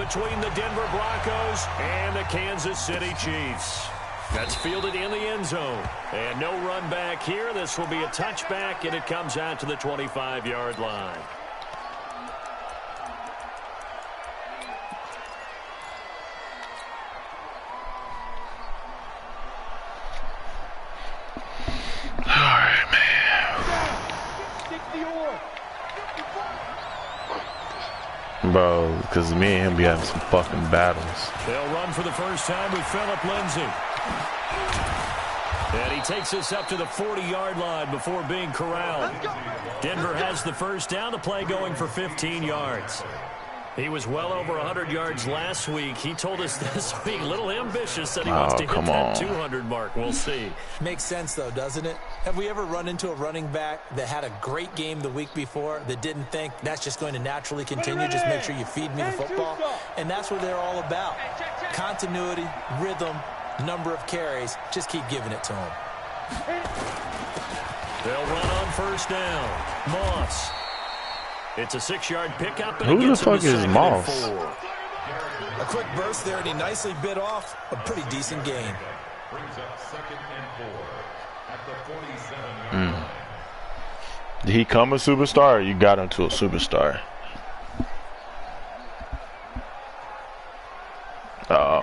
between the Denver Broncos and the Kansas City Chiefs. That's fielded in the end zone. And no run back here. This will be a touchback, and it comes out to the 25-yard line. Alright, man. Bro, because me and him be having some fucking battles. They'll run for the first time with Phillip Lindsay. And he takes us up to the 40-yard line before being corralled. Denver has the first down. The play going for 15 yards. He was well over 100 yards last week. He told us this week, a little ambitious, that he wants to hit that 200 mark. We'll see. Makes sense, though, doesn't it? Have we ever run into a running back that had a great game the week before that didn't think that's just going to naturally continue? Just make sure you feed me the football. And that's what they're all about. Continuity, rhythm, number of carries. Just keep giving it to them. They'll run on first down. Moss. It's a 6-yard pickup. Who the fuck is Moss? A quick burst there, and he nicely bit off a pretty decent gain. Brings up 2nd and 4 at the 47-yard line. Did he come a superstar, or you got him to a superstar?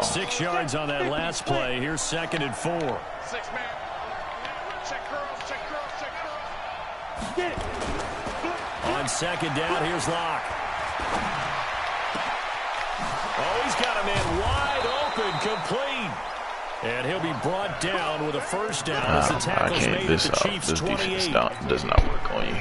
6 yards on that last play. Here's 2nd and 4. 6-man. Check girls, check girls, check girls. Get it. On 2nd down, here's Locke. Oh, he's got a man wide open, complete. And he'll be brought down with a first down as the tackle's made at the Chiefs' 28. This does not work on you.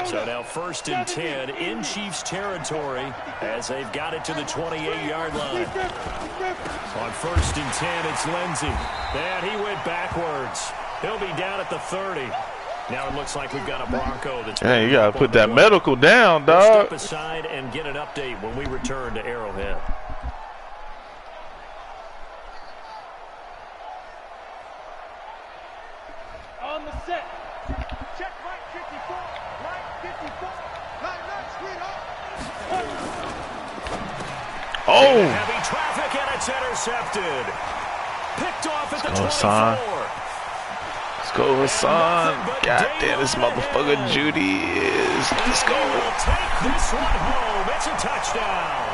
So now 1st and 10 in Chiefs territory as they've got it to the 28-yard line. On 1st and 10, it's Lindsay. And he went backwards. He'll be down at the 30. Now it looks like we've got a Bronco that's... Hey, you got to put that medical down, we'll dog. step aside and get an update when we return to Arrowhead. On the set. Check right 54. Right 54. Line up, sweetheart. Oh! Heavy traffic, and it's intercepted. Picked off at the 24. Let's go, Hassan. God damn, this motherfucker Judy is. Let's go. We'll take this one home. It's a touchdown.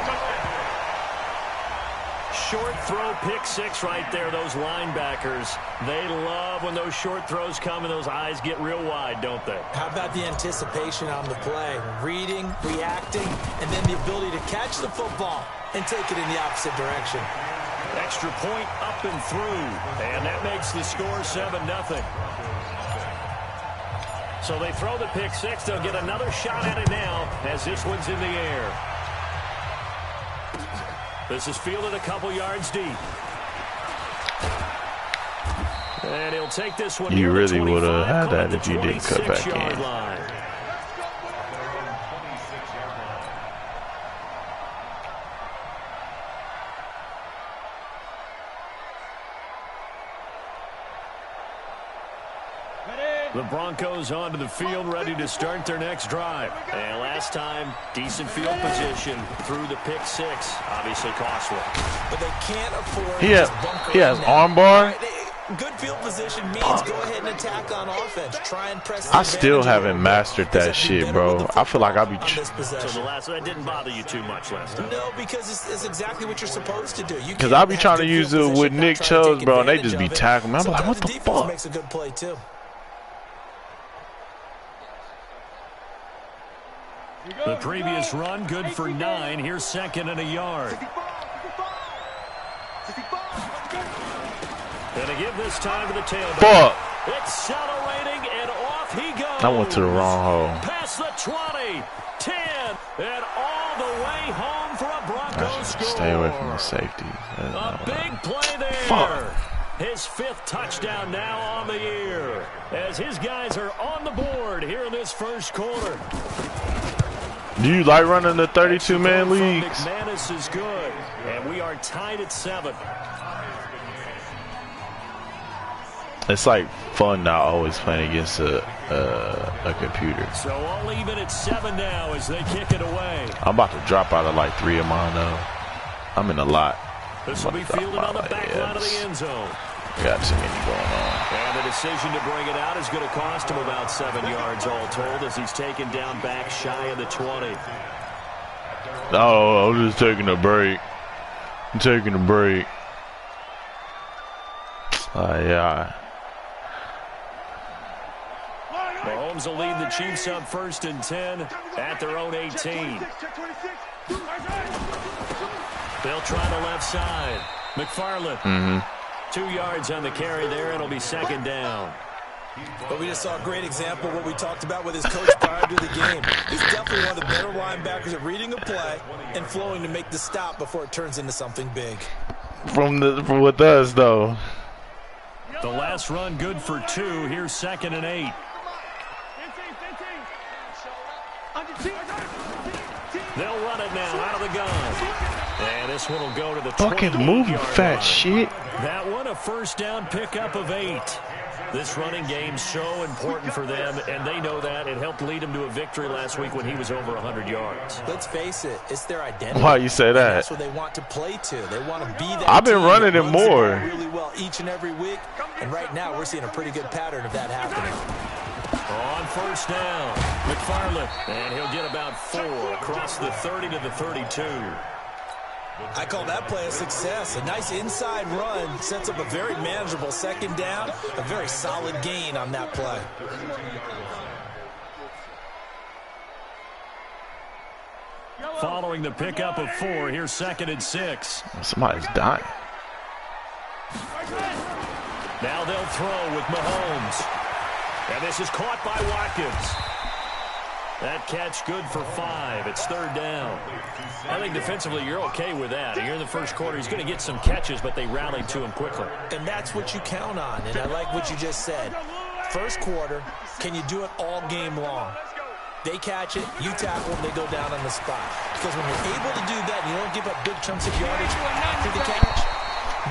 Short throw, pick 6 right there. Those linebackers, they love when those short throws come and those eyes get real wide, don't they? How about the anticipation on the play? Reading, reacting, and then the ability to catch the football and take it in the opposite direction. Extra point up and through, and that makes the score 7-0. So they throw the pick 6. They'll get another shot at it now as this one's in the air. This is fielded a couple yards deep. And he'll take this one. You really would have had that if you didn't cut back in. Line. The Broncos onto the field, ready to start their next drive. And last time, decent field position through the pick 6. Obviously costly. But they can't afford He has armbar. Good field position means go ahead and attack on offense. Try and press. I still haven't mastered that shit, bro. I feel like I'll be... So the last, that didn't bother you too much last time? No, because it's exactly what you're supposed to do. Because I'll be trying to use it with Nick Chubb, bro, and they just be tackling me. I'm like, what the fuck? Makes a good play, too. The previous run, good for 9. Here's 2nd and a yard. Gonna give this time to the tailback. Fuck. Accelerating, and off he goes. I went to the wrong hole. Past the 20, 10, and all the way home for a Broncos score. Stay away from the safety. A big play there. Fuck. His 5th touchdown now on the year as his guys are on the board here in this first quarter. Do you like running the 32-man leagues? McManus is good, and we are tied at 7. It's like fun not always playing against a a computer. So all even at 7 now as they kick it away. I'm about to drop out of like 3 of mine though. I'm in a lot. This will be fielded on the back line of the end zone. Got too many going on. And the decision to bring it out is going to cost him about 7 yards all told as he's taken down back shy of the 20. No, I'm just taking a break. I'm taking a break. Yeah. Mahomes will lead the Chiefs up 1st and 10 at their own 18. They'll try the left side. McFarland. 2 yards on the carry there. It'll be 2nd down. But we just saw a great example of what we talked about with his coach prior to the game. He's definitely one of the better linebackers at reading a play and flowing to make the stop before it turns into something big. From with us though. The last run good for 2. Here's 2nd and 8. They'll run it now out of the gun. And this one will go to the fucking moving fat line. shit. That one a 1st down pickup of 8. This running game's so important for them, and they know that. It helped lead them to a victory last week when he was over 100 yards. Let's face it, it's their identity. Why you say that? That's what they want to play to. They want to be that. I've been running it more. Really well each and every week, and right now we're seeing a pretty good pattern of that happening. On 1st down, McFarland, and he'll get about 4 across the 30 to the 32. I call that play a success. A nice inside run sets up a very manageable 2nd down, a very solid gain on that play. Following the pickup of 4, here's 2nd and 6. Somebody's dying. Now they'll throw with Mahomes. And this is caught by Watkins. That catch good for 5. It's 3rd down. I think defensively you're okay with that. Here in the 1st quarter, he's going to get some catches, but they rallied to him quickly. And that's what you count on, and I like what you just said. 1st quarter, can you do it all game long? They catch it, you tackle them, they go down on the spot. Because when you're able to do that, and you don't give up big chunks of yardage after the catch,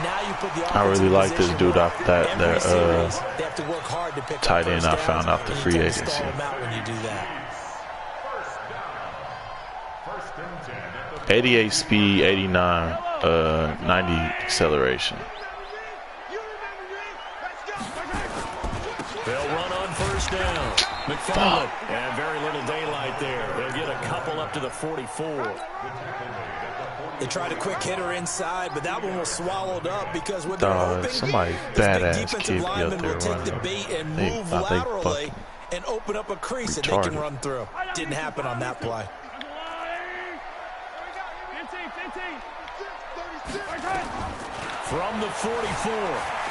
now you put the offense I really like this position dude where after that. every series, they have to work hard to pick tight up end first I downs, found out the and you free tend to agency. stall them out when you do that. 88 speed, 89, 90 acceleration. They'll run on 1st down. McFarland, and very little daylight there. They'll get a couple up to the 44. They tried a quick hitter inside, but that one was swallowed up because what they're hoping somebody this big badass defensive kid lineman out there will take the running. bait and They- move they laterally fucking and open up a crease that they retarded. can run through. Didn't happen on that play. From the 44,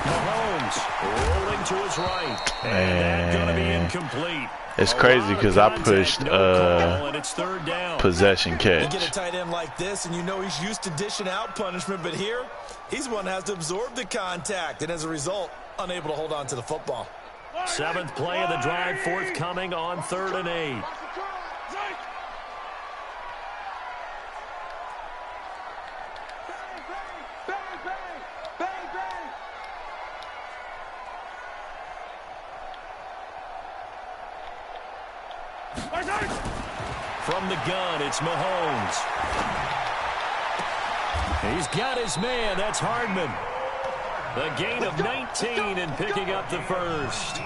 Mahomes rolling to his right. And that's going to be incomplete. It's crazy because I pushed and it's 3rd down. possession You catch. get a tight end like this, and you know he's used to dishing out punishment, but here, he's the one that has to absorb the contact, and as a result, unable to hold on to the football. 7th play of the drive, forthcoming on 3rd and 8. From the gun, it's Mahomes. He's got his man. That's Hardman. The gain of 19 and picking up the 1st.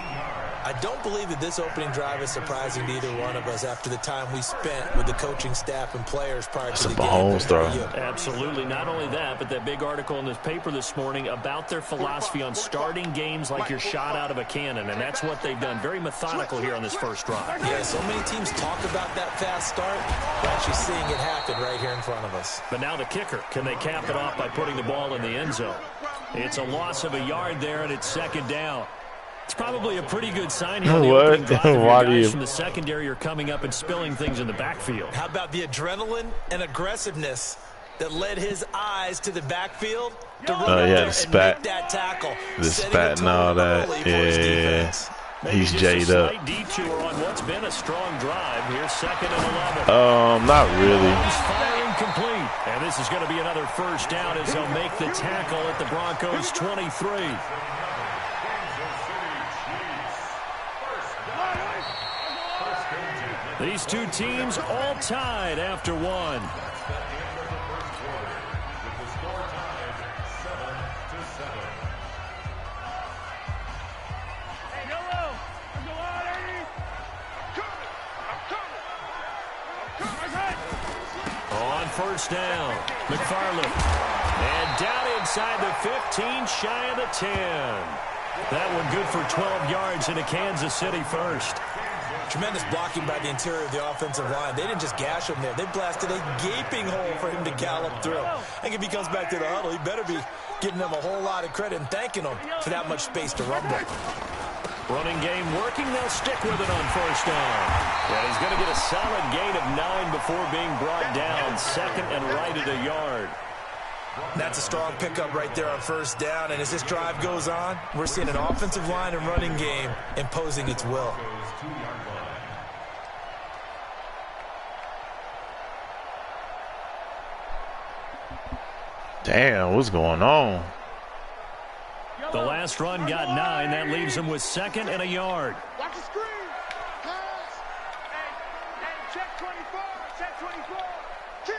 I don't believe that this opening drive is surprising to either one of us after the time we spent with the coaching staff and players prior to the game. Mahomes throw. Absolutely. Not only that, but that big article in this paper this morning about their philosophy on starting games like you're shot out of a cannon, and that's what they've done. Very methodical here on this 1st drive. Yeah, so many teams talk about that fast start. We're actually seeing it happen right here in front of us. But now the kicker. Can they cap it off by putting the ball in the end zone? It's a loss of a yard there, and it's 2nd down. It's probably a pretty good sign here on the opening drive. If your guys from the secondary are coming up and spilling things in the backfield. How about the adrenaline and aggressiveness that led his eyes to the backfield to run up there and make that tackle? The spat and all that. Yeah. He's jaded up. Detour on what's been a strong drive. Here's 2nd and 11. Not really. He's firing complete. And this is going to be another 1st down as they'll make the tackle at the Broncos 23. These two teams all tied after one. On first down, McFarland. And down inside the 15, shy of the 10. That one good for 12 yards into Kansas City first. Tremendous blocking by the interior of the offensive line. They didn't just gash him there. They blasted a gaping hole for him to gallop through. I think if he comes back to the huddle, he better be giving them a whole lot of credit and thanking them for that much space to rumble. Running game working. They'll stick with it on first down. And he's going to get a solid gain of 9 before being brought down. Second and right at a yard. That's a strong pickup right there on first down. And as this drive goes on, we're seeing an offensive line and running game imposing its will. Damn, what's going on? The last run got 9. That leaves him with second and a yard. Watch the screen. Pass. Hey, check 24. Check 24. Kill.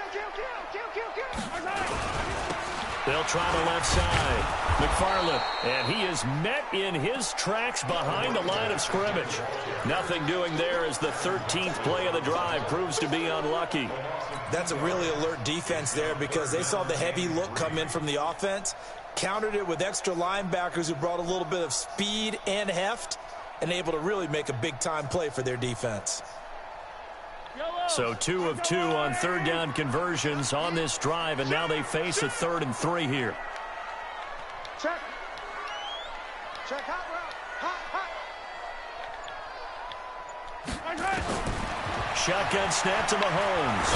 They'll try the left side. McFarland, and he is met in his tracks behind the line of scrimmage. Nothing doing there as the 13th play of the drive proves to be unlucky. That's a really alert defense there because they saw the heavy look come in from the offense, countered it with extra linebackers who brought a little bit of speed and heft, and able to really make a big-time play for their defense. So 2 of 2 on third down conversions on this drive, and now they face a 3rd and 3 here. Check hot route. Hot. Shotgun snap to Mahomes.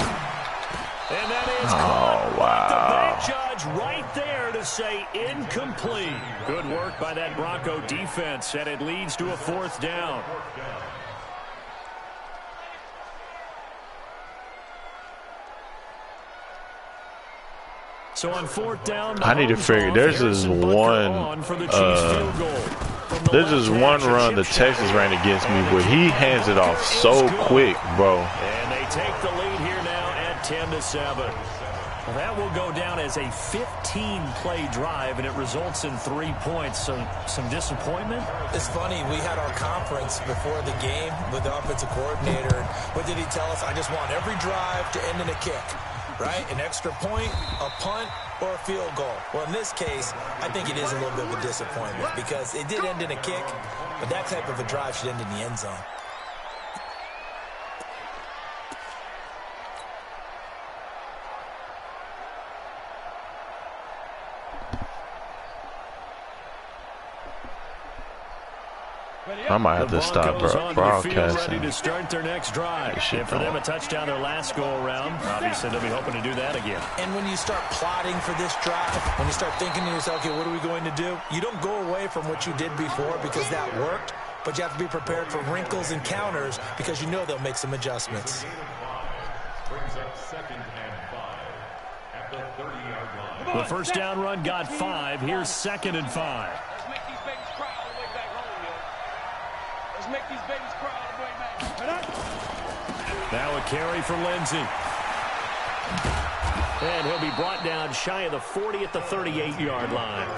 And that is Oh, wow. the bank judge right there to say incomplete. Good work by that Bronco defense, and it leads to a 4th down. So on 4th down, I need to figure there's just one run the Texans ran against me where he hands it off so quick, bro. And they take the lead here now at 10-7. Well, that will go down as a 15-play drive, and it results in 3 points. So some disappointment. It's funny, we had our conference before the game with the offensive coordinator. What did he tell us? I just want every drive to end in a kick. Right? An extra point, a punt, or a field goal. Well, in this case, I think it is a little bit of a disappointment because it did end in a kick, but that type of a drive should end in the end zone. I might have to stop broadcasting. Ready to start their next drive. And for them, a touchdown their last go-around. Obviously, they'll be hoping to do that again. And when you start plotting for this drive, when you start thinking to yourself, okay, what are we going to do? You don't go away from what you did before because that worked, but you have to be prepared for wrinkles and counters because you know they'll make some adjustments. The first down run got 5. Here's 2nd and 5. Make these babies cry all the way back. Now a carry for Lindsey. And he'll be brought down shy of the 40 at the 38-yard line.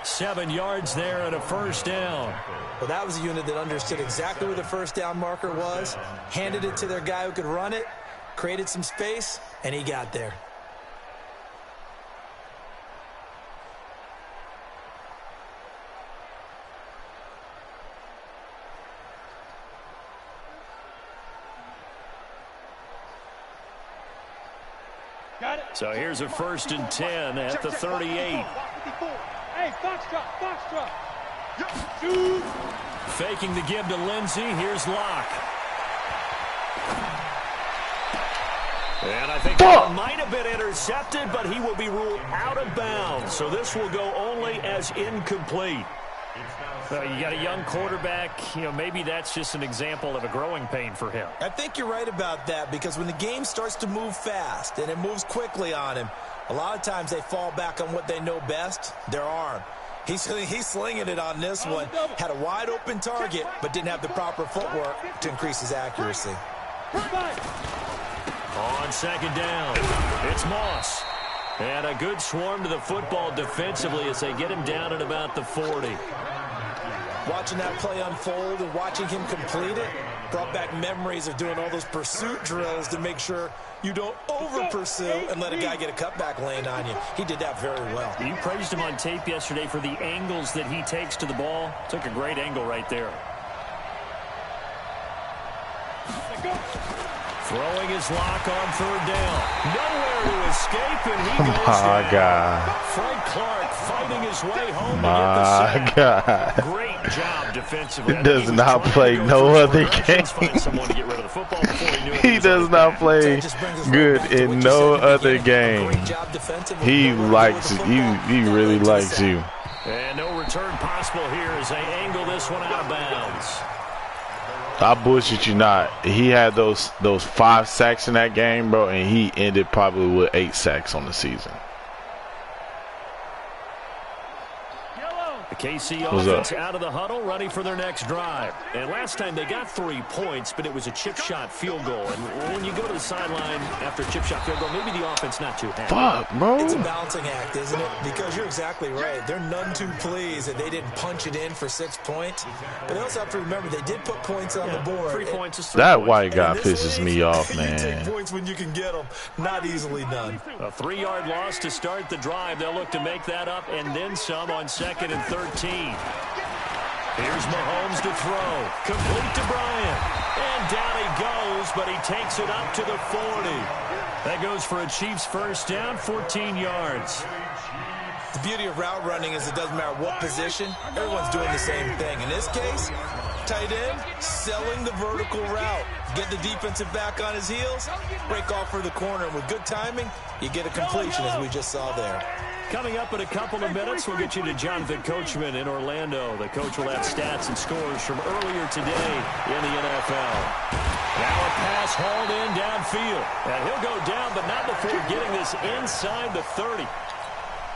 7 yards there and a first down. Well, that was a unit that understood exactly where the first down marker was, handed it to their guy who could run it, created some space, and he got there. So here's a 1st and 10 at the 38. Hey, foxtrot. Faking the give to Lindsey. Here's Locke. And I think that might have been intercepted, but he will be ruled out of bounds. So this will go only as incomplete. You got a young quarterback, maybe that's just an example of a growing pain for him. I think you're right about that because when the game starts to move fast and it moves quickly on him, a lot of times they fall back on what they know best, their arm. He's slinging it on this one, had a wide open target, but didn't have the proper footwork to increase his accuracy. On second down, it's Moss. And a good swarm to the football defensively as they get him down at about the 40. Watching that play unfold and watching him complete it brought back memories of doing all those pursuit drills to make sure you don't over-pursue and let a guy get a cutback lane on you. He did that very well. You praised him on tape yesterday for the angles that he takes to the ball. Took a great angle right there. Throwing his lock on third down. Nowhere to escape, and he goes down. God. Frank Clark fighting his way home My to get the sack. God. Great job defensively. He does not play no other game. He does not play good in no other game. He likes you. He really likes you. And no return possible here as they angle this one out of bounds. I bullshit you not. He had those 5 sacks in that game, bro, and he ended probably with 8 sacks on the season. The KC offense out of the huddle, ready for their next drive. And last time they got 3 points, but it was a chip shot field goal. And when you go to the sideline after a chip shot field goal, maybe the offense not too happy. Fuck, bro. It's a balancing act, isn't it? Because you're exactly right. They're none too pleased that they didn't punch it in for 6 points. But they also have to remember they did put points on the board. 3 points is 3 That points. white guy pisses me off, man. You take points when you can get them. Not easily done. A 3-yard loss to start the drive. They'll look to make that up and then some on 2nd and 13. Here's Mahomes to throw. Complete to Bryant. And down he goes, but he takes it up to the 40. That goes for a Chiefs first down, 14 yards. The beauty of route running is it doesn't matter what position. Everyone's doing the same thing. In this case, tight end, selling the vertical route. Get the defensive back on his heels, break off for the corner. And with good timing, you get a completion, as we just saw there. Coming up in a couple of minutes, we'll get you to Jonathan Coachman in Orlando. The coach will have stats and scores from earlier today in the NFL. Now a pass hauled in downfield. And he'll go down, but not before getting this inside the 30.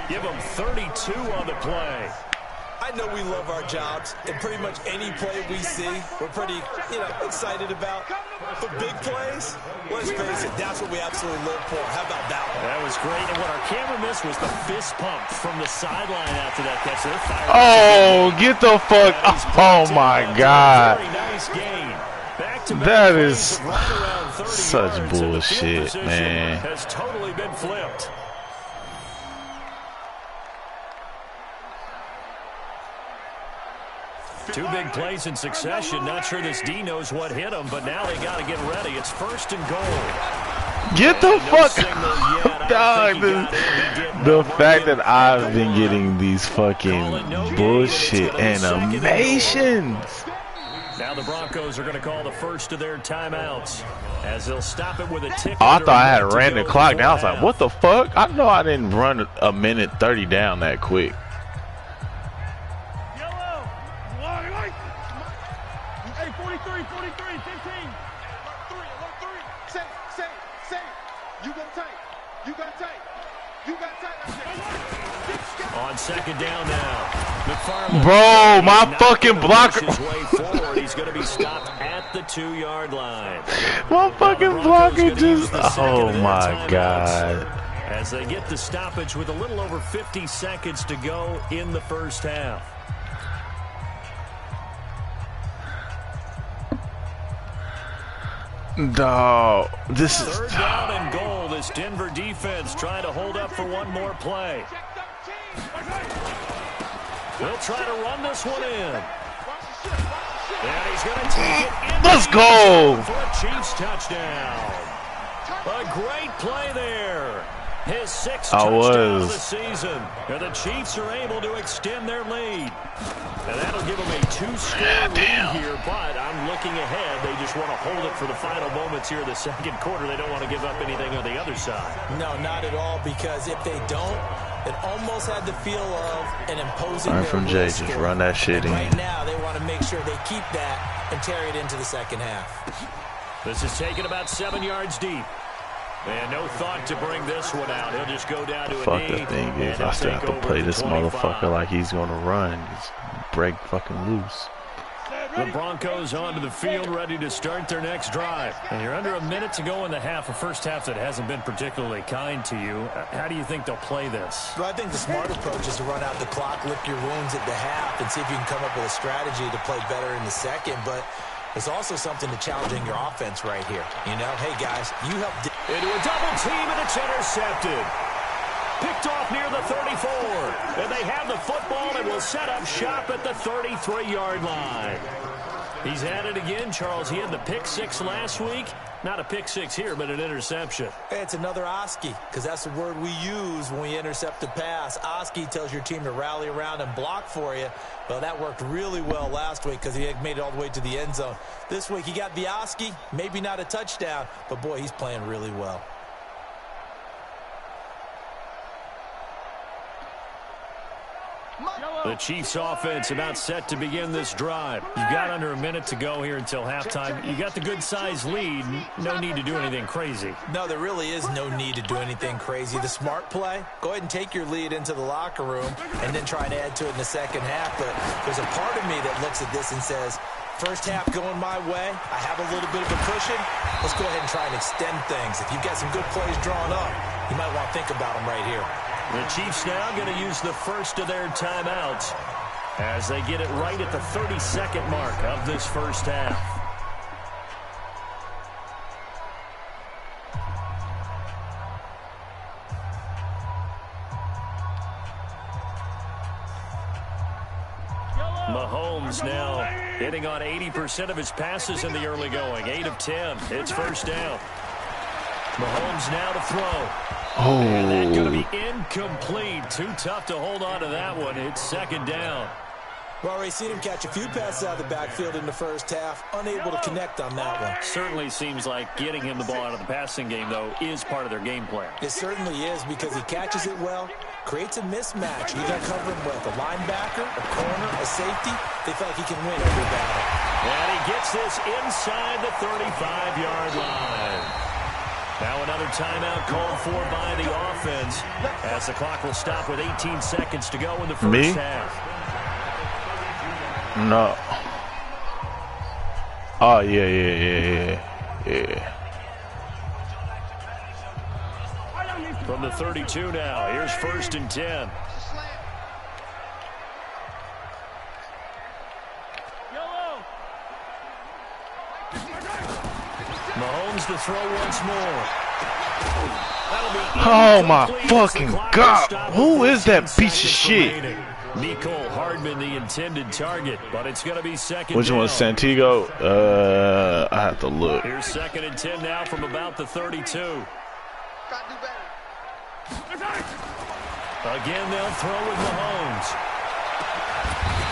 Give him 32 on the play. I know we love our jobs, and pretty much any play we see, we're pretty, excited about. But big plays, let's face it, that's what we absolutely live for. How about that one? That was great, and what our camera missed was the fist pump from the sideline after that catch. They're firing. Oh, get the fuck! Oh my God! Very nice gain. That is such bullshit, man. Has totally been flipped. Two big plays in succession. Not sure this D knows what hit him, but now they got to get ready. It's 1st and goal. Get the fuck, dog. The fact that I've been getting these fucking bullshit animations. Now the Broncos are going to call the first of their timeouts as they'll stop it with a tick. Oh, I thought I had ran the clock down. I was like, what the fuck? I know I didn't run a minute 30 down that quick. On 2nd down now. McFarland, bro, my fucking blocker. His way forward. He's going to be stopped at the 2-yard line. My fucking blocker just. Oh my God. As they get the stoppage with a little over 50 seconds to go in the first half. Dog, this is 3rd down and goal. This Denver defense trying to hold up for one more play. They'll try to run this one in. And he's going to take it in. Let's go. For a Chiefs touchdown. A great play there. His 6th touchdown of the season. And the Chiefs are able to extend their lead. And that'll give them a 2-score lead here, but I'm looking ahead. They just want to hold it for the final moments here in the 2nd quarter. They don't want to give up anything on the other side. No, not at all, because if they don't, it almost had the feel of an imposing. Learn from Jay, just run that shit in. Right now, they want to make sure they keep that and carry it into the 2nd half. This is taken about 7 yards deep. And no thought to bring this one out. He'll just go down to a knee. Fuck, the thing is, I still have to play this motherfucker like he's going to run. Just break fucking loose. The Broncos onto the field, ready to start their next drive. And you're under a minute to go in the half, a first half that hasn't been particularly kind to you. How do you think they'll play this? Well, I think the smart approach is to run out the clock, lick your wounds at the half, and see if you can come up with a strategy to play better in the second. But there's also something to challenging your offense right here. You know, hey, guys, you helped. Into a double team, and it's intercepted. Picked off near the 34. And they have the football and will set up shop at the 33-yard line. He's at it again, Charles. He had the pick six last week. Not a pick six here, but an interception. Hey, it's another Oski, because that's the word we use when we intercept a pass. Oski tells your team to rally around and block for you. Well, that worked really well last week because he had made it all the way to the end zone. This week he got the Oski, maybe not a touchdown, but boy, he's playing really well. The Chiefs offense about set to begin this drive. You've got under a minute to go here until halftime. You got the good-sized lead. No need to do anything crazy. No, there really is no need to do anything crazy. The smart play, go ahead and take your lead into the locker room and then try and add to it in the second half. But there's a part of me that looks at this and says, first half going my way, I have a little bit of a cushion. Let's go ahead and try and extend things. If you've got some good plays drawn up, you might want to think about them right here. The Chiefs now going to use the first of their timeouts as they get it right at the 32nd mark of this first half. Mahomes now hitting on 80% of his passes in the early going. 8 of 10. It's first down. Mahomes now to throw. Oh. And that's going to be incomplete. Too tough to hold on to that one. It's second down. Well, already seen him catch a few passes out of the backfield in the first half. Unable to connect on that one. Certainly seems like getting him the ball out of the passing game, though, is part of their game plan. It certainly is because he catches it well, creates a mismatch. You're going to cover him with a linebacker, a corner, a safety. They feel like he can win every battle. And he gets this inside the 35-yard line. Now another timeout called for by the offense as the clock will stop with 18 seconds to go in the first half. No. Oh, yeah. From the 32 now, here's first and 10. Mahomes to throw once more. Oh my fucking God. Who is that piece of shit? Nicole Hardman, the intended target, but it's going to be second Which down. one, Santiago? I have to look. Here's second and 10 now from about the 32. Again, they'll throw with Mahomes.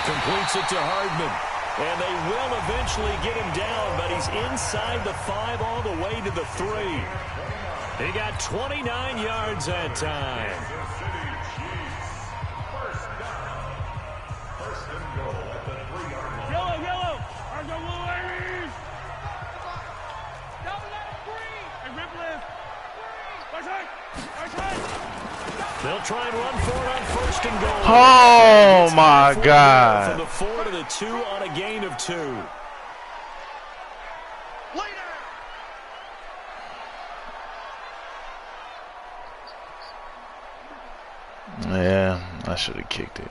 Completes it to Hardman. And they will eventually get him down, but he's inside the 5 all the way to the 3. He got 29 yards that time. Yellow. Ours are blue, ladies. Double that green. And rip lift. Right side. They'll try and run for it on first and goal. Oh my God. From the 4 to the 2 on a gain of 2. Yeah, I should have kicked it.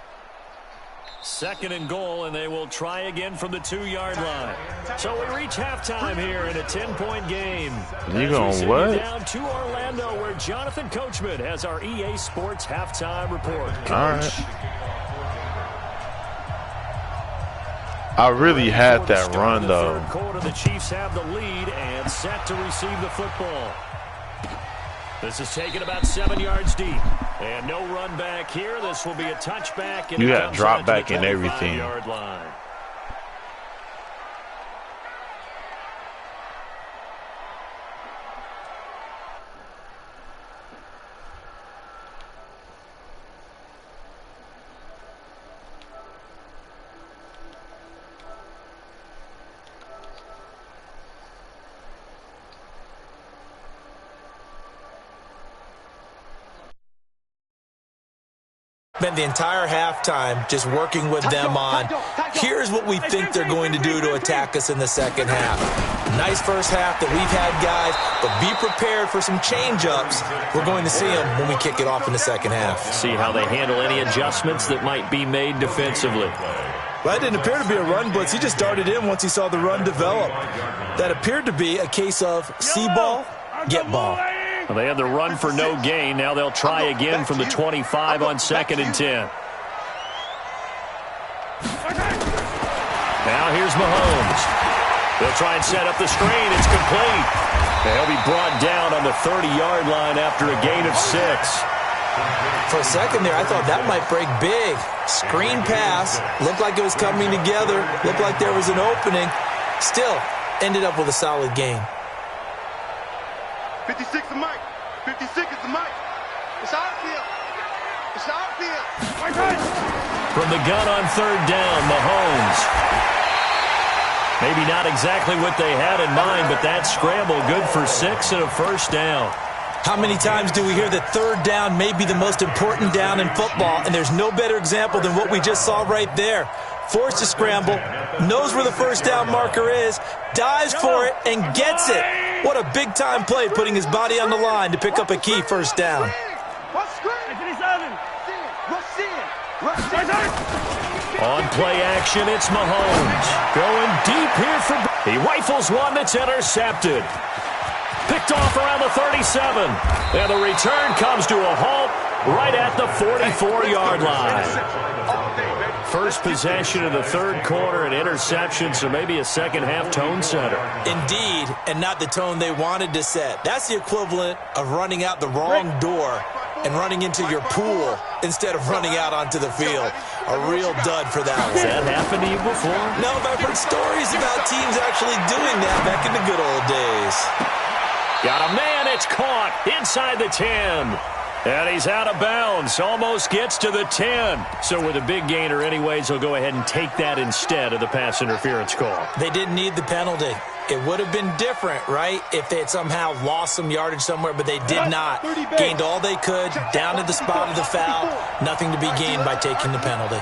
Second and goal, and they will try again from the 2-yard line. So we reach halftime here in a 10-point game. You going what? Down to Orlando, where Jonathan Coachman has our EA Sports halftime report. Coach. All right. I really had that run though. Third quarter, the Chiefs have the lead and set to receive the football. This is taken about 7 yards deep. And no run back here. This will be a touchback. And you got drop back and everything. Line. Spent the entire halftime just working with them on, here's what we think they're going to do to attack us in the second half. Nice first half that we've had, guys, but be prepared for some change-ups. We're going to see them when we kick it off in the second half. See how they handle any adjustments that might be made defensively. Well, that didn't appear to be a run blitz. He just darted in once he saw the run develop. That appeared to be a case of see ball, get ball. Well, they had the run for no gain. Now they'll try again from the 25 on 2nd and 10. Now here's Mahomes. They'll try and set up the screen. It's complete. They'll be brought down on the 30-yard line after a gain of 6. For a second there, I thought that might break big. Screen pass. Looked like it was coming together. Looked like there was an opening. Still, ended up with a solid gain. 56 is Mike. 56 is the Mike. It's outfield. It's outfield. From the gun on 3rd down, Mahomes. Maybe not exactly what they had in mind, but that scramble good for 6 and a first down. How many times do we hear that 3rd down may be the most important down in football, and there's no better example than what we just saw right there. Forced to scramble, knows where the first down marker is, dives for it, and gets it. What a big-time play, putting his body on the line to pick up a key first down. On play action, it's Mahomes. Going deep here for... He rifles one that's intercepted. Picked off around the 37. And the return comes to a halt right at the 44-yard line. First possession of the 3rd quarter, an interception, so maybe a second-half tone setter. Indeed, and not the tone they wanted to set. That's the equivalent of running out the wrong door and running into your pool instead of running out onto the field. A real dud for that one. Has that happened to you before? No, but I've heard stories about teams actually doing that back in the good old days. Got a man, it's caught inside the 10. And he's out of bounds, almost gets to the 10. So with a big gainer anyways, he'll go ahead and take that instead of the pass interference call. They didn't need the penalty. It would have been different, right, if they had somehow lost some yardage somewhere, but they did not. Gained all they could, down to the spot of the foul. Nothing to be gained by taking the penalty.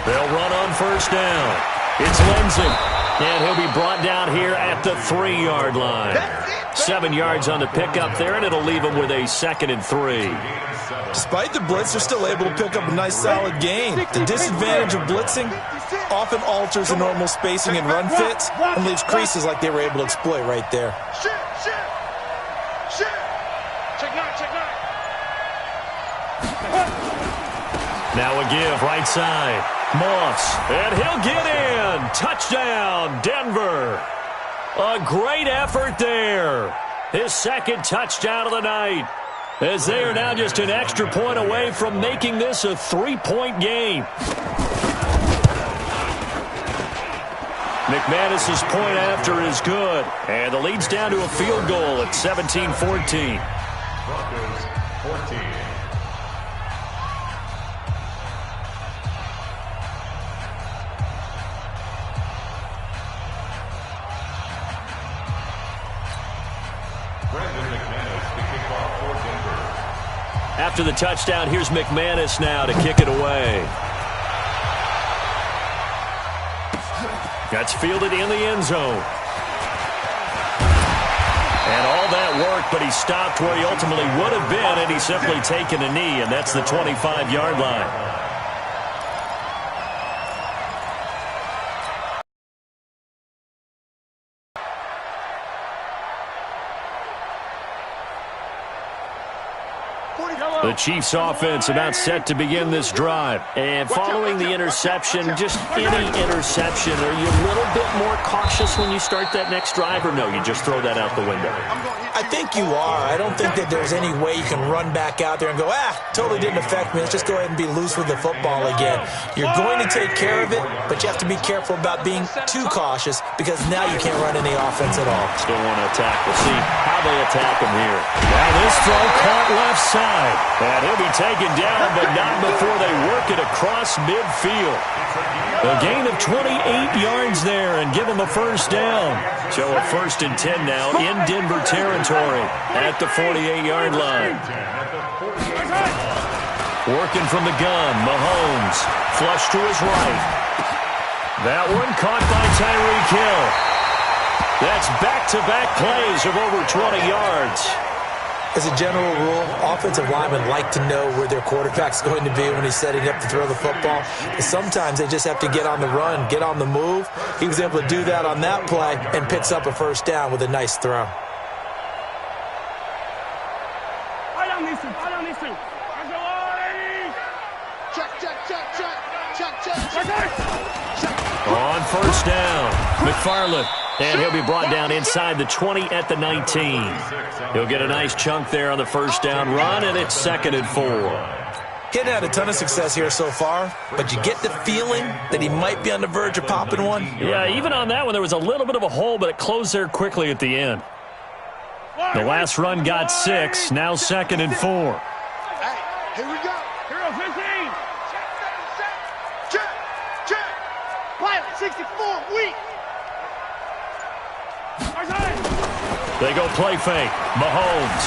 They'll run on first down. It's Lindsey, and he'll be brought down here at the 3-yard line. 7 yards on the pickup there, and it'll leave him with a 2nd and 3. Despite the blitz, they're still able to pick up a nice solid gain. The disadvantage of blitzing often alters the normal spacing and run fits and leaves creases like they were able to exploit right there. Now a give right side. Moss, and he'll get in. Touchdown, Denver. A great effort there. His 2nd touchdown of the night. As they are now just an extra point away from making this a 3-point game. McManus's point after is good. And the lead's down to a field goal at 17-14. Broncos 14. After the touchdown, here's McManus now to kick it away. That's fielded in the end zone. And all that work, but he stopped where he ultimately would have been, and he's simply taken a knee, and that's the 25-yard line. The Chiefs offense about set to begin this drive. And following the interception, just any interception, are you a little bit more cautious when you start that next drive, or no, you just throw that out the window? I think you are. I don't think that there's any way you can run back out there and go, totally didn't affect me. Let's just go ahead and be loose with the football again. You're going to take care of it, but you have to be careful about being too cautious because now you can't run any offense at all. Still want to attack. We'll see how how they attack him here. Now this throw caught left side. And he'll be taken down, but not before they work it across midfield. A gain of 28 yards there and give him a first down. So a 1st and 10 now in Denver territory at the 48-yard line. Working from the gun, Mahomes. Flush to his right. That one caught by Tyreek Hill. That's back-to-back plays of over 20 yards. As a general rule, offensive linemen like to know where their quarterback's going to be when he's setting up to throw the football. But sometimes they just have to get on the run, get on the move. He was able to do that on that play and picks up a first down with a nice throw. I don't need to. Check. On first down, McFarland. And he'll be brought down inside the 20 at the 19. He'll get a nice chunk there on the first down run, and it's 2nd and 4. He hadn't had a ton of success here so far, but you get the feeling that he might be on the verge of popping one. Yeah, even on that one, there was a little bit of a hole, but it closed there quickly at the end. The last run got 6, now 2nd and 4. Hey, here we go. Hero 15. Check. Pilot 64, weak. They go play fake. Mahomes.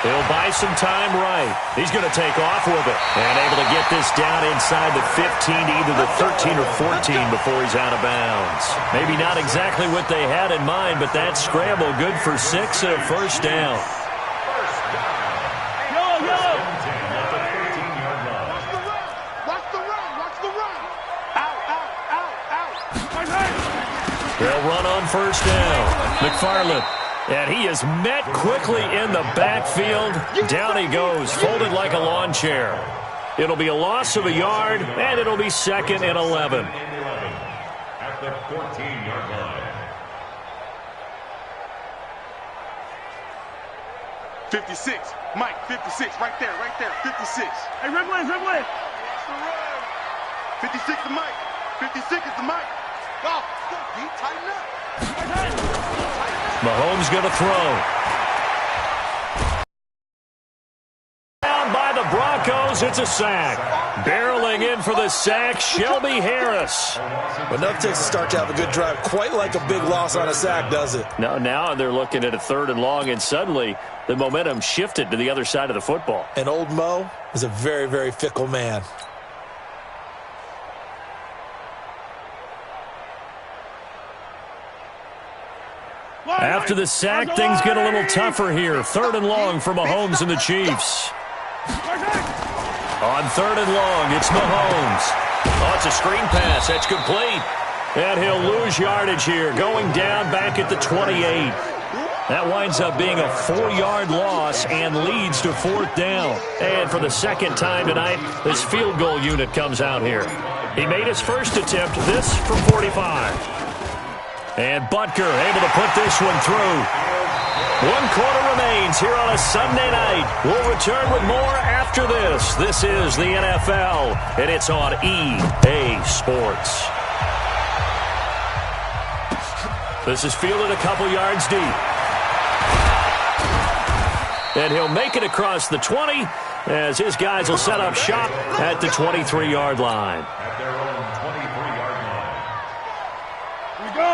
He'll buy some time right. He's going to take off with it. And able to get this down inside the 15 to either the 13 or 14 before he's out of bounds. Maybe not exactly what they had in mind, but that scramble good for 6 and a first down. Watch the run. Out. They'll run on first down. McFarland. And he is met quickly in the backfield. Down he goes, folded like a lawn chair. It'll be a loss of a yard, and it'll be 2nd and 11. At the 14-yard line. 56. Mike, 56. Right there. 56. Hey, Ripley. Watch the run. 56 to Mike. 56 is the Mike. Go. He tighten up. Mahomes going to throw. Down by the Broncos, it's a sack. Barreling in for the sack, Shelby Harris. Enough takes to start to have a good drive. Quite like a big loss on a sack, does it? Now they're looking at a 3rd and long, and suddenly the momentum shifted to the other side of the football. And old Mo is a very, very fickle man. After the sack, things get a little tougher here. 3rd and long for Mahomes and the Chiefs. On 3rd and long, it's Mahomes. Oh, it's a screen pass. That's complete. And he'll lose yardage here, going down back at the 28. That winds up being a 4-yard loss and leads to 4th down. And for the 2nd time tonight, this field goal unit comes out here. He made his first attempt, this from 45. And Butker able to put this one through. 1 quarter remains here on a Sunday night. We'll return with more after this. This is the NFL, and it's on EA Sports. This is fielded a couple yards deep. And he'll make it across the 20 as his guys will set up shop at the 23-yard line. At their own 23-yard line.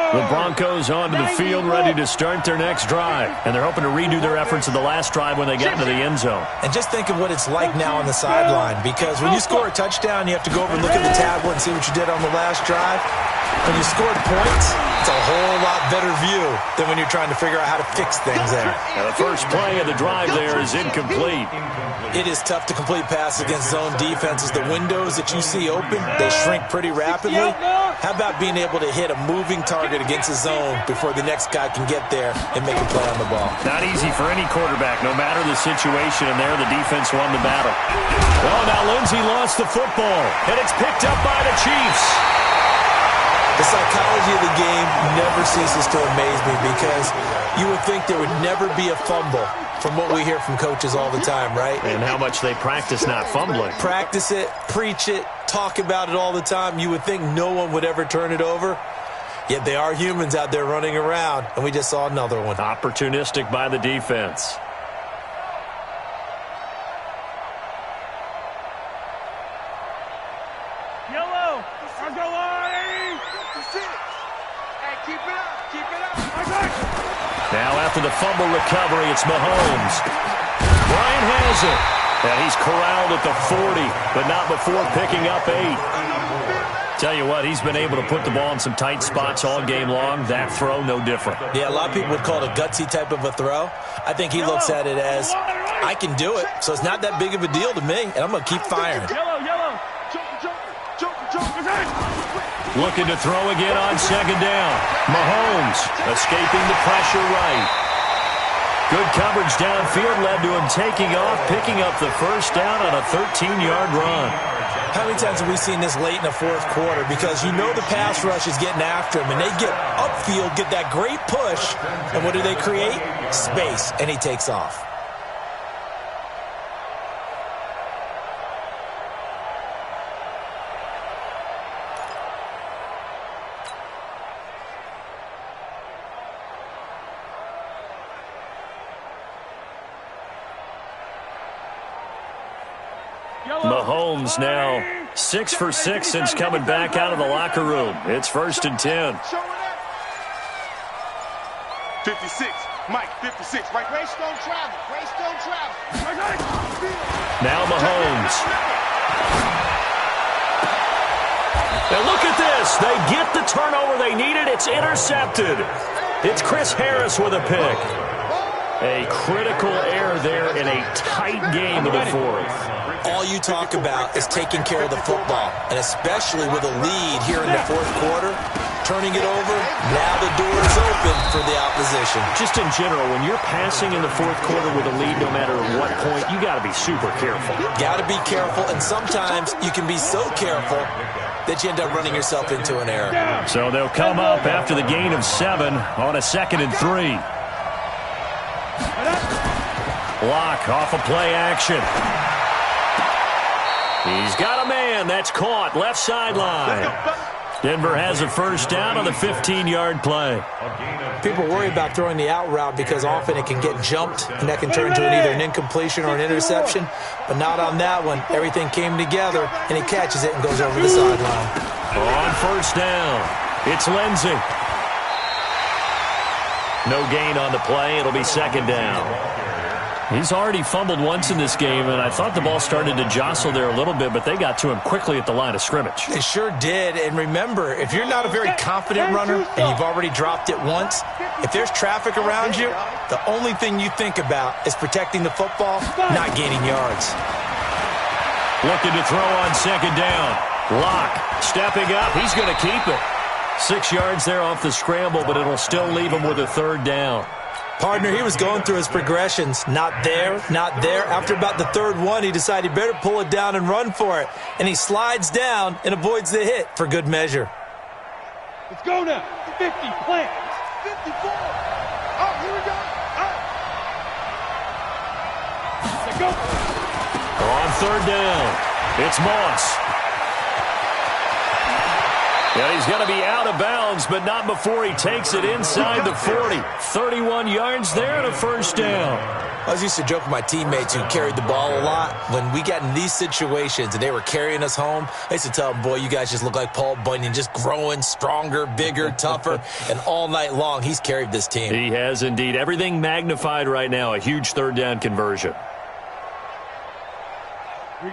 The Broncos onto the field, ready to start their next drive. And they're hoping to redo their efforts of the last drive when they get into the end zone. And just think of what it's like now on the sideline, because when you score a touchdown, you have to go over and look at the tablet and see what you did on the last drive. When you scored points, it's a whole lot better view than when you're trying to figure out how to fix things there. Now the first play of the drive there is incomplete. It is tough to complete passes against zone defenses. The windows that you see open, they shrink pretty rapidly. How about being able to hit a moving target against a zone before the next guy can get there and make a play on the ball? Not easy for any quarterback, no matter the situation, and there the defense won the battle. Well, now Lindsey lost the football, and it's picked up by the Chiefs. The psychology of the game never ceases to amaze me, because you would think there would never be a fumble from what we hear from coaches all the time, right? And how much they practice not fumbling. Practice it, preach it, talk about it all the time. You would think no one would ever turn it over. Yet they are humans out there running around, and we just saw another one. Opportunistic by the defense. Yellow. I'll go line. Hey, keep it up. Keep it up. Now after the fumble recovery, it's Mahomes. Bryant has it. And he's corralled at the 40, but not before picking up 8. Tell you what, he's been able to put the ball in some tight spots all game long. That throw, no different. Yeah, a lot of people would call it a gutsy type of a throw. I think he looks at it as, I can do it, so it's not that big of a deal to me, and I'm going to keep firing. Yellow. Looking to throw again on second down. Mahomes escaping the pressure right. Good coverage downfield led to him taking off, picking up the first down on a 13-yard run. How many times have we seen this late in the fourth quarter? Because you know the pass rush is getting after him, and they get upfield, get that great push, and what do they create? Space, and he takes off. Mahomes now 6 for 6 since coming back out of the locker room. It's 1st and 10. 56. Mike, 56. Right. Race don't travel. Now Mahomes. Now look at this. They get the turnover they needed. It's intercepted. It's Chris Harris with a pick. A critical error there in a tight game of the fourth. All you talk about is taking care of the football, and especially with a lead here in the fourth quarter, turning it over, now the door is open for the opposition. Just in general, when you're passing in the fourth quarter with a lead, no matter what point, you got to be super careful. Got to be careful, and sometimes you can be so careful that you end up running yourself into an error. So they'll come up after the gain of 7 on a 2nd and 3. Block off of play action. He's got a man. That's caught. Left sideline. Denver has a first down on the 15-yard play. People worry about throwing the out route because often it can get jumped, and that can turn into either an incompletion or an interception. But not on that one. Everything came together, and he catches it and goes over the sideline. On first down, it's Lindsey. No gain on the play. It'll be 2nd down. He's already fumbled once in this game, and I thought the ball started to jostle there a little bit, but they got to him quickly at the line of scrimmage. They sure did, and remember, if you're not a very confident runner and you've already dropped it once, if there's traffic around you, the only thing you think about is protecting the football, not gaining yards. Looking to throw on 2nd down. Locke stepping up. He's going to keep it. 6 yards there off the scramble, but it'll still leave him with a 3rd down. Partner, he was going through his progressions. Not there, not there. After about the 3rd one, he decided he better pull it down and run for it. And he slides down and avoids the hit for good measure. Let's go now. 50, plant. 54. Oh, here we go. Let's go. On 3rd down, it's Moss. Yeah, he's going to be out of bounds, but not before he takes it inside the 40. 31 yards there and a first down. I was used to joke with my teammates who carried the ball a lot. When we got in these situations and they were carrying us home, I used to tell them, boy, you guys just look like Paul Bunyan, just growing stronger, bigger, tougher. And all night long, he's carried this team. He has indeed. Everything magnified right now, a huge 3rd down conversion.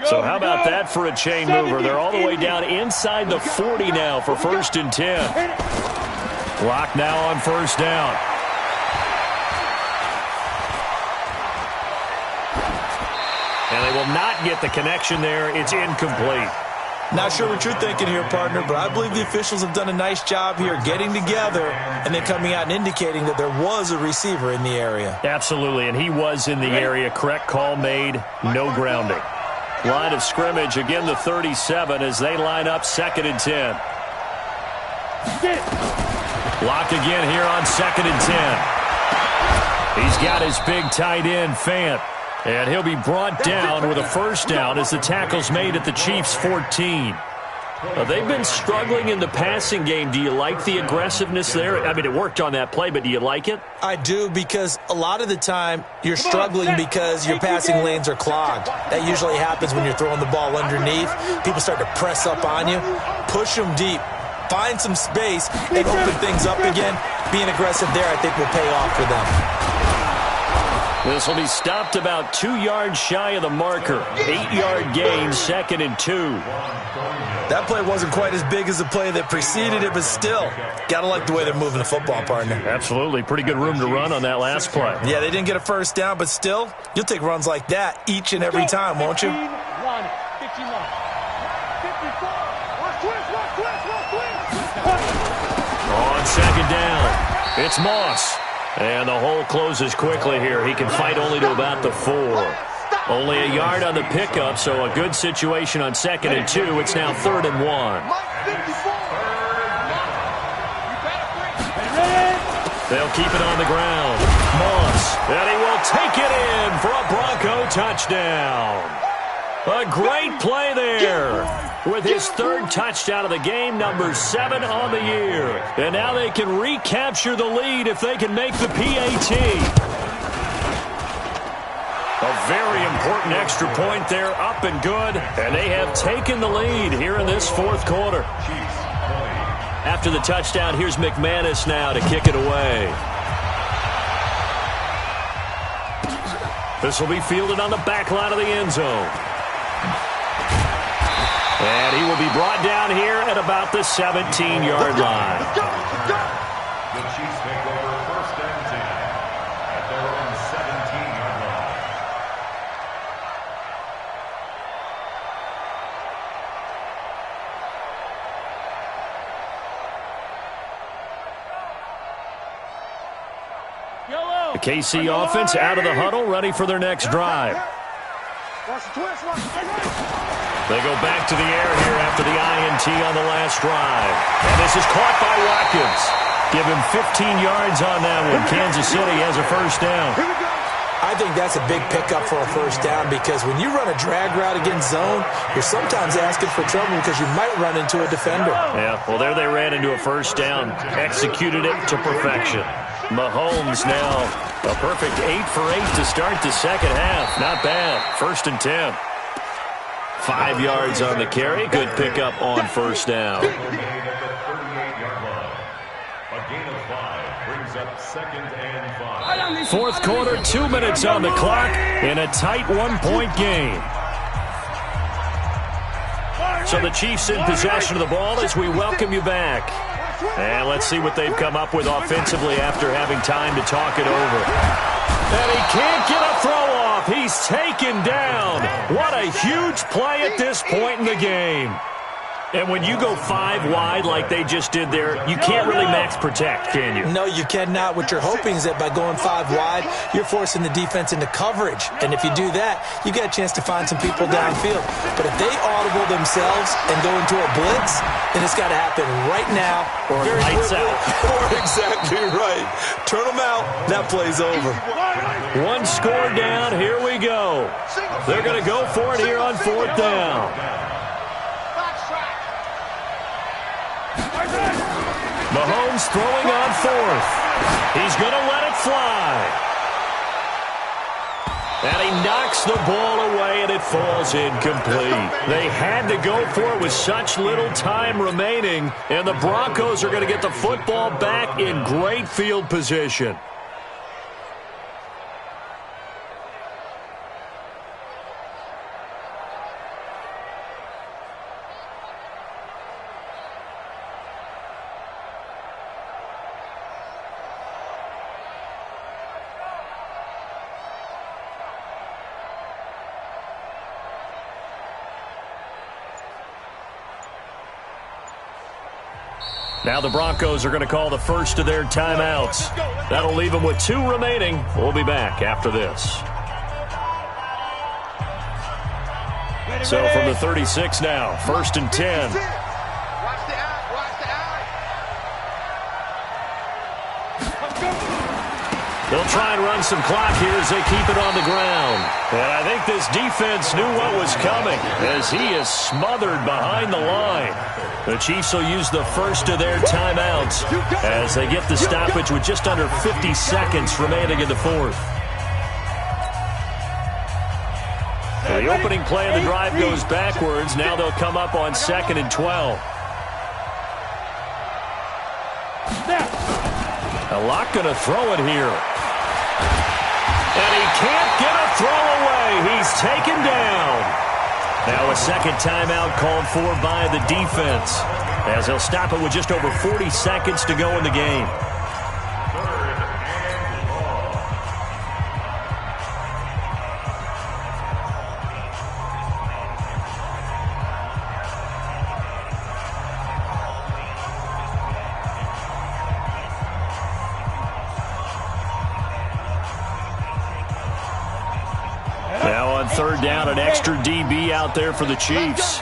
So how about that for a chain mover? They're all the way down inside the 40 now for 1st and 10. Clock now on 1st down. And they will not get the connection there. It's incomplete. Not sure what you're thinking here, partner, but I believe the officials have done a nice job here getting together and then coming out and indicating that there was a receiver in the area. Absolutely, and he was in the area. Correct call made. No grounding. Line of scrimmage, again the 37 as they line up 2nd and 10. Lock again here on 2nd and 10. He's got his big tight end, Fant. And he'll be brought down with a first down as the tackle's made at the Chiefs' 14. They've been struggling in the passing game. Do you like the aggressiveness there? I mean, it worked on that play, but do you like it? I do, because a lot of the time you're struggling because your passing lanes are clogged. That usually happens when you're throwing the ball underneath. People start to press up on you. Push them deep. Find some space and open things up again. Being aggressive there, I think, will pay off for them. This will be stopped about 2 yards shy of the marker. 8-yard gain, 2nd and 2. That play wasn't quite as big as the play that preceded it, but still, gotta like the way they're moving the football, partner. Absolutely. Pretty good room to run on that last play. Yeah, they didn't get a first down, but still, you'll take runs like that each and every time, won't you? 51. 54. On 2nd down, it's Moss. And the hole closes quickly here. He can fight only to about the 4. Only a yard on the pickup, so a good situation on 2nd and 2. It's now 3rd and 1. They'll keep it on the ground. Moss, and he will take it in for a Bronco touchdown. A great play there. With his 3rd touchdown of the game, number 7 on the year. And now they can recapture the lead if they can make the PAT. A very important extra point there, up and good. And they have taken the lead here in this 4th quarter. After the touchdown, here's McManus now to kick it away. This will be fielded on the back line of the end zone. And he will be brought down here at about the 17-yard line. The Chiefs take over 1st and 10 at their own 17-yard line. The KC offense out of the huddle, ready for their next drive. They go back to the air here after the INT on the last drive. And this is caught by Watkins. Give him 15 yards on that one. Kansas City has a first down. I think that's a big pickup for a first down, because when you run a drag route against zone, you're sometimes asking for trouble because you might run into a defender. Yeah, well, there they ran into a first down. Executed it to perfection. Mahomes now a perfect 8 for 8 to start the second half. Not bad. 1st and 10. 5 yards on the carry. Good pickup on first down. A gain of 5 brings up 2nd and 5. 4th quarter, 2 minutes on the clock in a tight 1-point game. So the Chiefs in possession of the ball as we welcome you back. And let's see what they've come up with offensively after having time to talk it over. And he can't get a throw off. He's taken down. What a huge play at this point in the game. And when you go 5 wide like they just did there, you can't really max protect, can you? No, you cannot. What you're hoping is that by going 5 wide, you're forcing the defense into coverage. And if you do that, you get a chance to find some people downfield. But if they audible themselves and go into a blitz, then it's got to happen right now. Or lights out. Or exactly right. Turn them out. That play's over. 1 score down. Here we go. They're going to go for it here on 4th down. Mahomes throwing on 4th. He's going to let it fly. And he knocks the ball away, and it falls incomplete. They had to go for it with such little time remaining, and the Broncos are going to get the football back in great field position. Now the Broncos are going to call the first of their timeouts. That'll leave them with 2 remaining. We'll be back after this. So from the 36 now, 1st and 10. They'll try and run some clock here as they keep it on the ground. And I think this defense knew what was coming as he is smothered behind the line. The Chiefs will use the first of their timeouts as they get the stoppage with just under 50 seconds remaining in the fourth. The opening play of the drive goes backwards. Now they'll come up on 2nd and 12. A lot going to throw it here. And he can't get a throw away. He's taken down. Now a second timeout called for by the defense as they'll stop it with just over 40 seconds to go in the game. Third down, an extra DB out there for the Chiefs.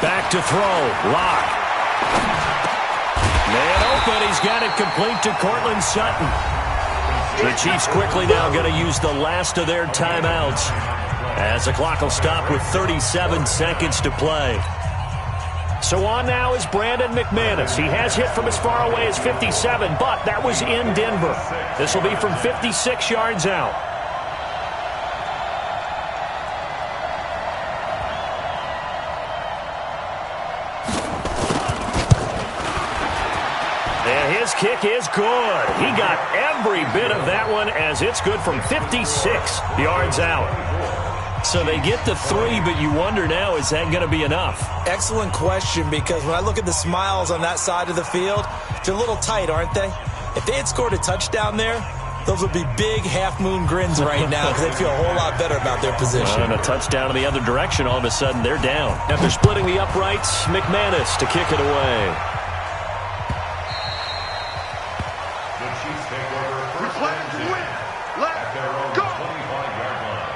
Back to throw. Lock. Man open. He's got it complete to Cortland Sutton. The Chiefs quickly now going to use the last of their timeouts as the clock will stop with 37 seconds to play. So on now is Brandon McManus. He has hit from as far away as 57, but that was in Denver. This will be from 56 yards out. And his kick is good. He got every bit of that one as it's good from 56 yards out. So they get the 3, but you wonder now, is that going to be enough? Excellent question, because when I look at the smiles on that side of the field, they're a little tight, aren't they? If they had scored a touchdown there, those would be big half-moon grins right now because they'd feel a whole lot better about their position. And a touchdown in the other direction, all of a sudden they're down. After splitting the uprights, McManus to kick it away. The Chiefs take over first and 10 at their own 25-yard line.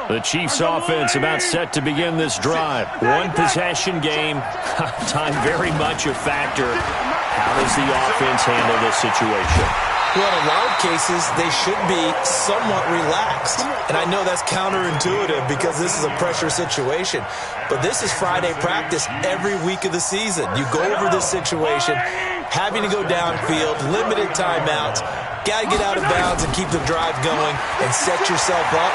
The Chiefs offense about set to begin this drive. One possession game. Time very much a factor. How does the offense handle this situation? Well, in a lot of cases, they should be somewhat relaxed. And I know that's counterintuitive because this is a pressure situation. But this is Friday practice every week of the season. You go over this situation, having to go downfield, limited timeouts. Got to get out of bounds and keep the drive going and set yourself up.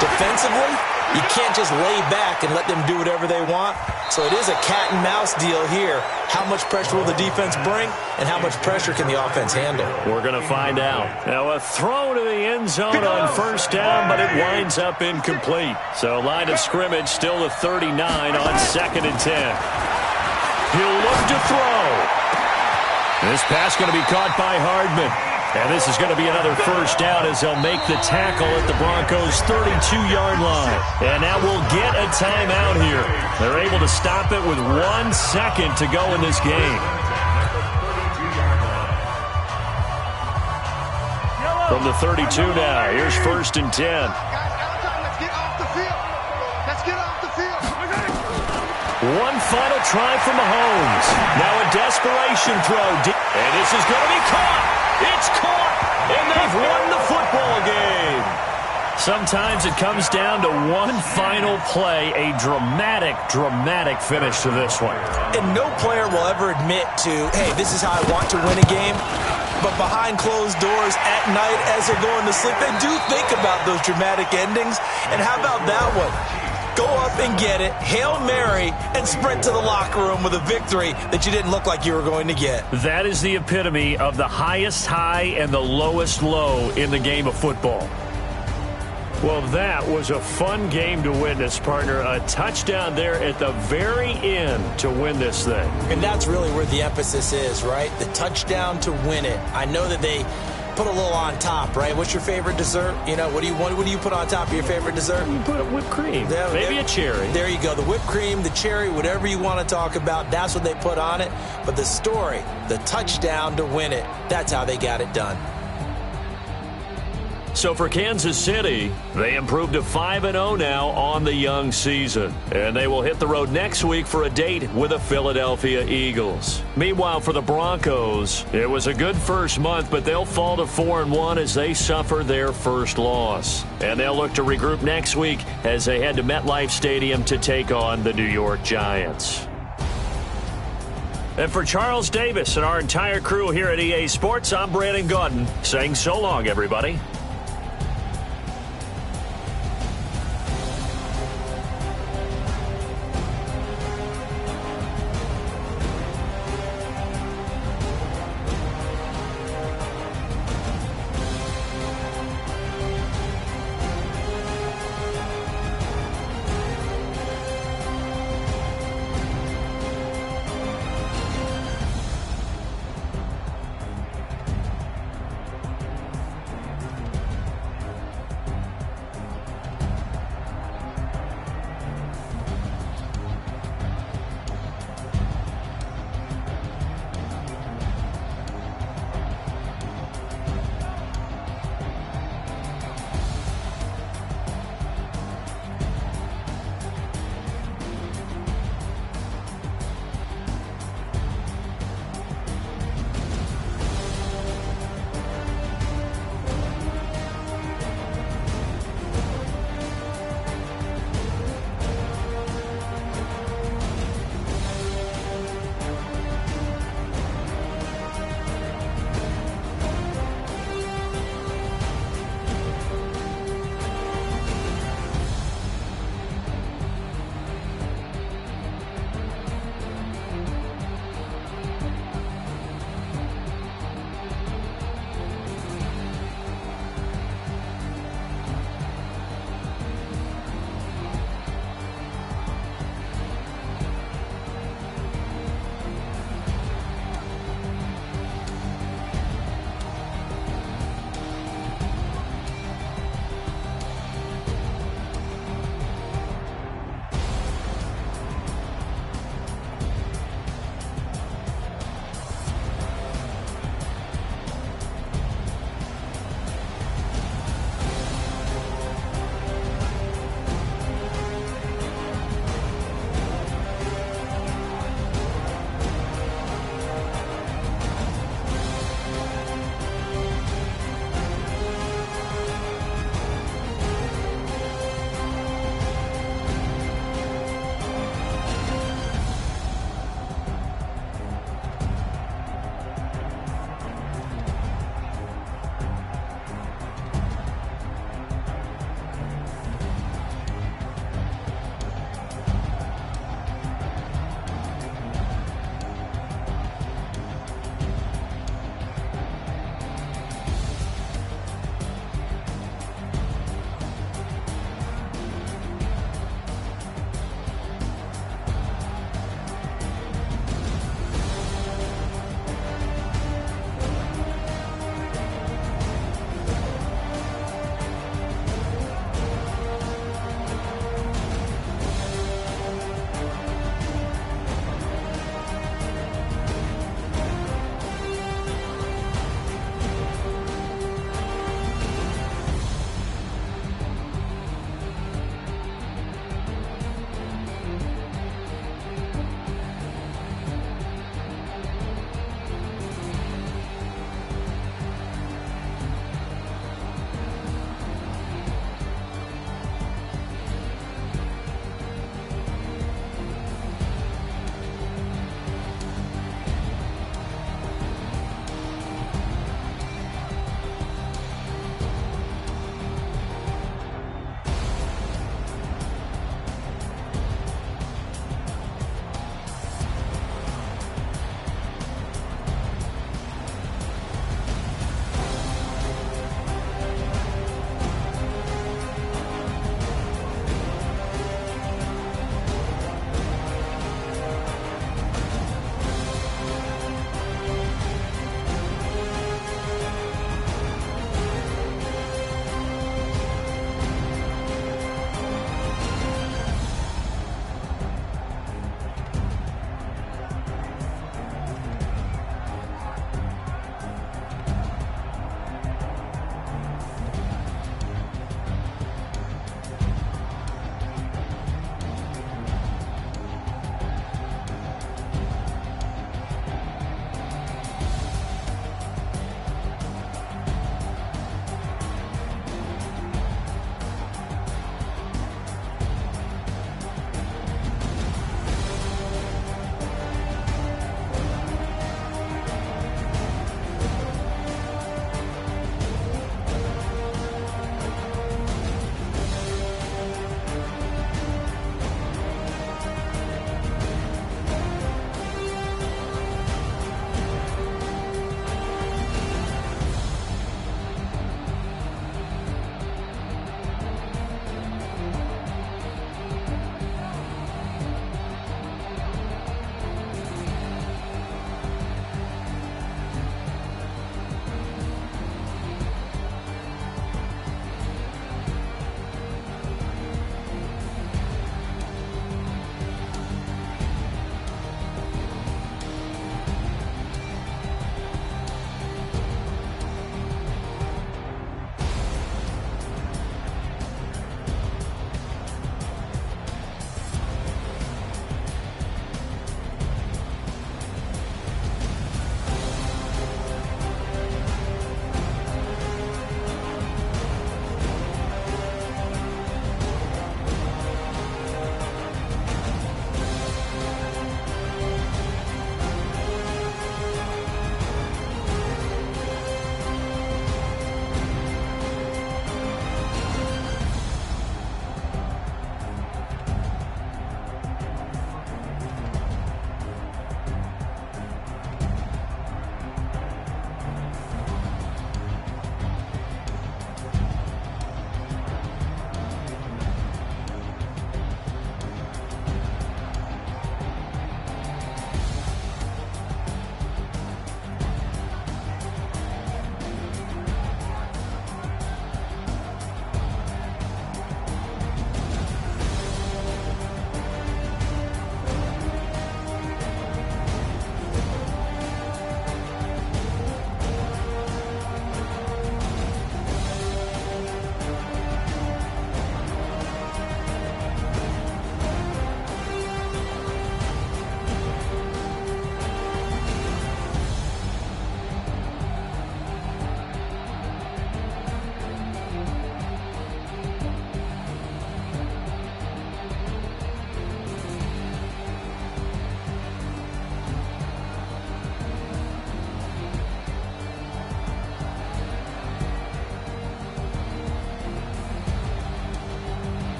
Defensively, you can't just lay back and let them do whatever they want. So it is a cat and mouse deal here. How much pressure will the defense bring and how much pressure can the offense handle? We're going to find out. Now a throw to the end zone on first down, but it winds up incomplete. So line of scrimmage still a 39 on 2nd and 10. He'll look to throw. This pass going to be caught by Hardman. And this is going to be another first down as they'll make the tackle at the Broncos' 32-yard line. And now we'll get a timeout here. They're able to stop it with 1 second to go in this game. From the 32 now, here's 1st and 10. Let's get off the field. Let's get off the field. One final try from Mahomes. Now a desperation throw. And this is going to be caught. It's caught, and they've won the football game. Sometimes it comes down to one final play, a dramatic finish to this one. And no player will ever admit to, hey, this is how I want to win a game. But behind closed doors at night as they're going to sleep, they do think about those dramatic endings. And how about that one? Go up and get it, Hail Mary, and sprint to the locker room with a victory that you didn't look like you were going to get. That is the epitome of the highest high and the lowest low in the game of football. Well, that was a fun game to witness, partner. A touchdown there at the very end to win this thing. And that's really where the emphasis is, right? The touchdown to win it. I know that they put a little on top, right? What's your favorite dessert? You know, what do you put on top of your favorite dessert? You put whipped cream, maybe a cherry. There you go. The whipped cream, the cherry, whatever you want to talk about, that's what they put on it. But the story, the touchdown to win it, that's how they got it done. So for Kansas City, they improved to 5-0 now on the young season. And they will hit the road next week for a date with the Philadelphia Eagles. Meanwhile, for the Broncos, it was a good first month, but they'll fall to 4-1 as they suffer their first loss. And they'll look to regroup next week as they head to MetLife Stadium to take on the New York Giants. And for Charles Davis and our entire crew here at EA Sports, I'm Brandon Gaudin saying so long, everybody.